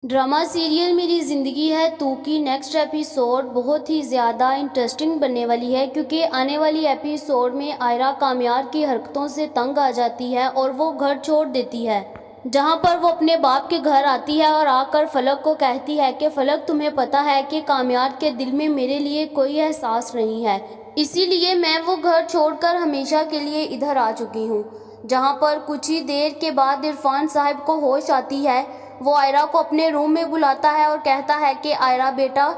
Drama serial मेरी ज़िंदगी है 2 की नेक्स्ट एपिसोड बहुत ही ज़्यादा इंटरेस्टिंग बनने वाली है, क्योंकि आने वाली एपिसोड में आयरा कामयार की हरकतों से तंग आ जाती है और वो घर छोड़ देती है। जहाँ पर वो अपने बाप के घर आती है और आकर फलक को कहती है कि फलक, तुम्हें पता है कि कामयार के दिल में मेरे लिए कोई एहसास नहीं है, इसीलिए मैं वो घर छोड़कर हमेशा के लिए इधर आ चुकी हूँ। जहाँ पर कुछ ही देर के बाद इरफान साहब को होश आती है। वो आयरा को अपने रूम में बुलाता है और कहता है कि आयरा बेटा,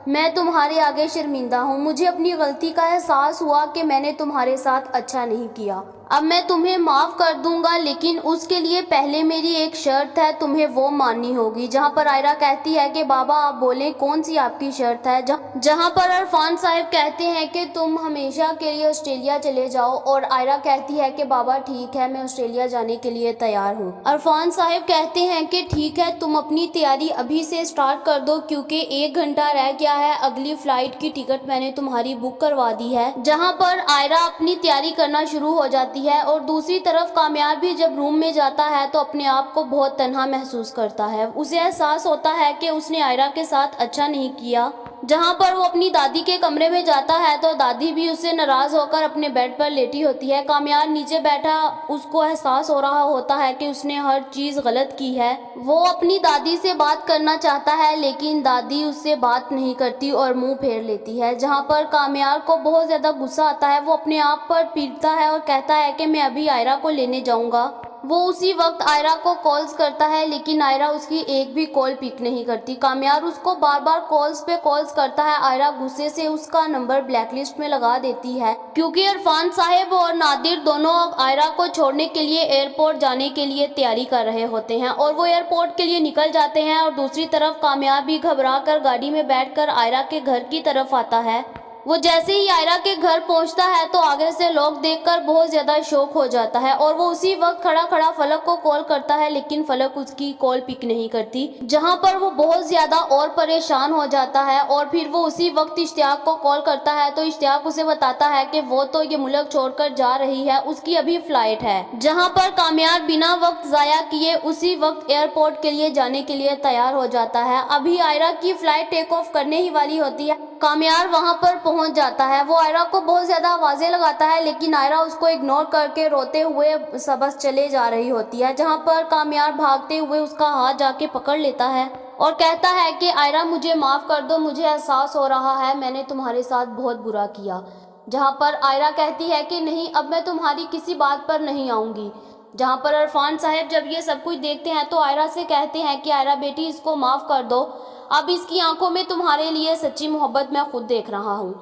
मैं तुम्हारे आगे शर्मिंदा हूँ। मुझे अपनी गलती का एहसास हुआ कि मैंने तुम्हारे साथ अच्छा नहीं किया। अब मैं तुम्हें माफ़ कर दूंगा, लेकिन उसके लिए पहले मेरी एक शर्त है, तुम्हें वो माननी होगी। जहाँ पर आयरा कहती है कि बाबा आप बोलें, कौन सी आपकी शर्त है। जहाँ पर इरफान साहब कहते हैं कि तुम हमेशा के लिए ऑस्ट्रेलिया चले जाओ, और आयरा कहती है कि बाबा ठीक है, मैं ऑस्ट्रेलिया जाने के लिए तैयार हूँ। इरफान साहब कहते हैं कि ठीक है, तुम अपनी तैयारी अभी से स्टार्ट कर दो, क्योंकि 1 घंटा रह गया है। अगली फ्लाइट की टिकट मैंने तुम्हारी बुक करवा दी है। जहाँ पर आयरा अपनी तैयारी करना शुरू हो जाती है, और दूसरी तरफ कामयार भी जब रूम में जाता है तो अपने आप को बहुत तन्हा महसूस करता है। उसे एहसास होता है कि उसने आयरा के साथ अच्छा नहीं किया। जहाँ पर वो अपनी दादी के कमरे में जाता है तो दादी भी उससे नाराज होकर अपने बेड पर लेटी होती है। कामयार नीचे बैठा, उसको एहसास हो रहा होता है कि उसने हर चीज़ गलत की है। वो अपनी दादी से बात करना चाहता है, लेकिन दादी उससे बात नहीं करती और मुंह फेर लेती है। जहाँ पर कामयार को बहुत ज़्यादा गुस्सा आता है। वो अपने आप पर पीटता है और कहता है कि मैं अभी आयरा को लेने जाऊँगा। वो उसी वक्त आयरा को कॉल्स करता है, लेकिन आयरा उसकी एक भी कॉल पिक नहीं करती। कामयार उसको बार बार कॉल्स पे कॉल्स करता है। आयरा गुस्से से उसका नंबर ब्लैकलिस्ट में लगा देती है, क्योंकि इरफान साहब और नादिर दोनों आयरा को छोड़ने के लिए एयरपोर्ट जाने के लिए तैयारी कर रहे होते हैं, और वो एयरपोर्ट के लिए निकल जाते हैं। और दूसरी तरफ कामयार भी घबरा कर गाड़ी में बैठकर आयरा के घर की तरफ आता है। वो जैसे ही आयरा के घर पहुंचता है तो आगे से लोग देखकर बहुत ज़्यादा शॉक हो जाता है, और वो उसी वक्त खड़ा खड़ा फलक को कॉल करता है, लेकिन फलक उसकी कॉल पिक नहीं करती। जहां पर वो बहुत ज़्यादा और परेशान हो जाता है, और फिर वो उसी वक्त इश्तियाक को कॉल करता है तो इश्तियाक उसे बताता है कि वो तो ये मुल्क छोड़कर जा रही है, उसकी अभी फ्लाइट है। जहाँ पर कामयार बिना वक्त ज़ाया किए उसी वक्त एयरपोर्ट के लिए जाने के लिए तैयार हो जाता है। अभी आयरा की फ्लाइट टेक ऑफ करने ही वाली होती है। कामयार वहां पर पहुंच जाता है। वो आयरा को बहुत ज्यादा आवाजें लगाता है, लेकिन आयरा उसको इग्नोर करके रोते हुए सबस चले जा रही होती है। जहां पर कामयार भागते हुए उसका हाथ जाके पकड़ लेता है और कहता है कि आयरा मुझे माफ कर दो, मुझे एहसास हो रहा है मैंने तुम्हारे साथ बहुत बुरा किया। जहां पर आयरा कहती है कि नहीं, अब मैं तुम्हारी किसी बात पर नहीं आऊंगी। जहां पर इरफान साहब जब ये सब कुछ देखते हैं तो आयरा से कहते हैं कि आयरा बेटी, इसको माफ़ कर दो, अब इसकी आंखों में तुम्हारे लिए सच्ची मोहब्बत मैं खुद देख रहा हूँ।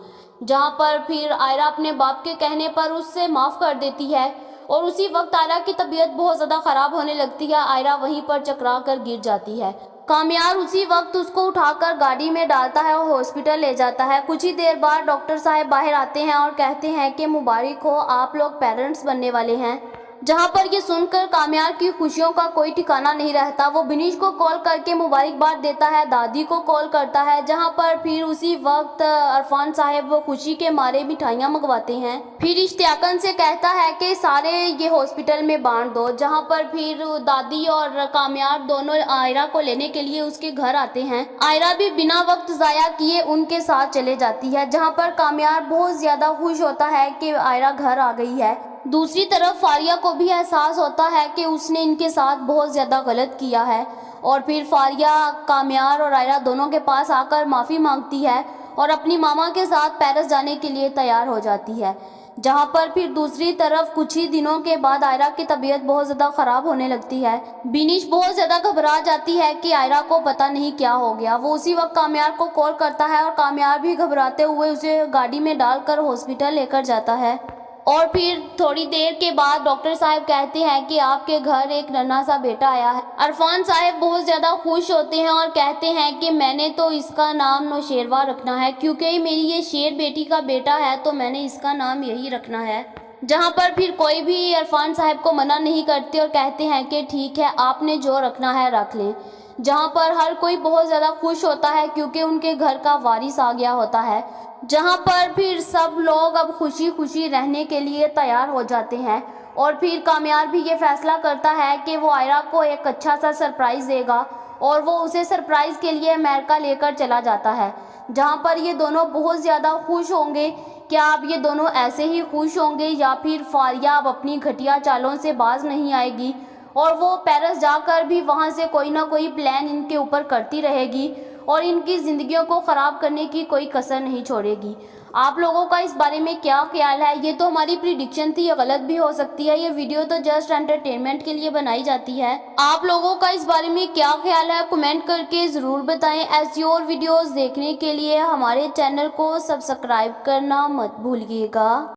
जहाँ पर फिर आयरा अपने बाप के कहने पर उससे माफ़ कर देती है, और उसी वक्त आयरा की तबीयत बहुत ज़्यादा ख़राब होने लगती है। आयरा वहीं पर चकरा कर गिर जाती है। कामयार उसी वक्त उसको उठाकर गाड़ी में डालता है और हॉस्पिटल ले जाता है। कुछ ही देर बाद डॉक्टर साहब बाहर आते हैं और कहते हैं कि मुबारक हो, आप लोग पेरेंट्स बनने वाले हैं। जहां पर ये सुनकर कामयार की खुशियों का कोई ठिकाना नहीं रहता। वो बिनीश को कॉल करके मुबारकबाद देता है, दादी को कॉल करता है। जहां पर फिर उसी वक्त इरफान साहब वो खुशी के मारे मिठाइयाँ मंगवाते हैं। फिर इश्तियाकन से कहता है कि सारे ये हॉस्पिटल में बांट दो। जहां पर फिर दादी और कामयार दोनों आयरा को लेने के लिए उसके घर आते हैं। आयरा भी बिना वक्त ज़ाया किए उनके साथ चले जाती है। जहां पर कामयार बहुत ज़्यादा खुश होता है कि आयरा घर आ गई है। दूसरी तरफ फारिया को भी एहसास होता है कि उसने इनके साथ बहुत ज़्यादा गलत किया है, और फिर फारिया कामयार और आयरा दोनों के पास आकर माफ़ी मांगती है और अपनी मामा के साथ पेरिस जाने के लिए तैयार हो जाती है। जहां पर फिर दूसरी तरफ कुछ ही दिनों के बाद आयरा की तबीयत बहुत ज़्यादा ख़राब होने लगती है। बिनीश बहुत ज़्यादा घबरा जाती है कि आयरा को पता नहीं क्या हो गया। वो उसी वक्त कामयार को कॉल करता है और कामयार भी घबराते हुए उसे गाड़ी में डालकर हॉस्पिटल लेकर जाता है। और फिर थोड़ी देर के बाद डॉक्टर साहब कहते हैं कि आपके घर एक नन्हा सा बेटा आया है। इरफान साहब बहुत ज़्यादा खुश होते हैं और कहते हैं कि मैंने तो इसका नाम नौशेरवा रखना है, क्योंकि मेरी ये शेर बेटी का बेटा है, तो मैंने इसका नाम यही रखना है। जहाँ पर फिर कोई भी इरफान साहब को मना नहीं करते और कहते हैं कि ठीक है, आपने जो रखना है रख लें। जहाँ पर हर कोई बहुत ज़्यादा खुश होता है क्योंकि उनके घर का वारिस आ गया होता है। जहाँ पर फिर सब लोग अब खुशी खुशी रहने के लिए तैयार हो जाते हैं, और फिर कामयार भी ये फैसला करता है कि वो आयरा को एक अच्छा सा सरप्राइज़ देगा اور وہ اسے سرپرائز کے لیے امریکہ لے کر چلا جاتا ہے، جہاں پر یہ دونوں بہت زیادہ خوش ہوں گے۔ کیا اب یہ دونوں ایسے ہی خوش ہوں گے یا پھر فاریہ اب اپنی گھٹیا چالوں سے باز نہیں آئے گی اور وہ پیرس جا کر بھی وہاں سے کوئی نہ کوئی پلان ان کے اوپر کرتی رہے گی اور ان کی زندگیوں کو خراب کرنے کی کوئی کسر نہیں چھوڑے گی؟ آپ لوگوں کا اس بارے میں کیا خیال ہے؟ یہ تو ہماری پریڈکشن تھی، یہ غلط بھی ہو سکتی ہے، یہ ویڈیو تو جسٹ انٹرٹینمنٹ کے لیے بنائی جاتی ہے۔ آپ لوگوں کا اس بارے میں کیا خیال ہے؟ کمنٹ کر کے ضرور بتائیں۔ ایسی اور ویڈیوز دیکھنے کے لیے ہمارے چینل کو سبسکرائب کرنا مت بھولیے گا۔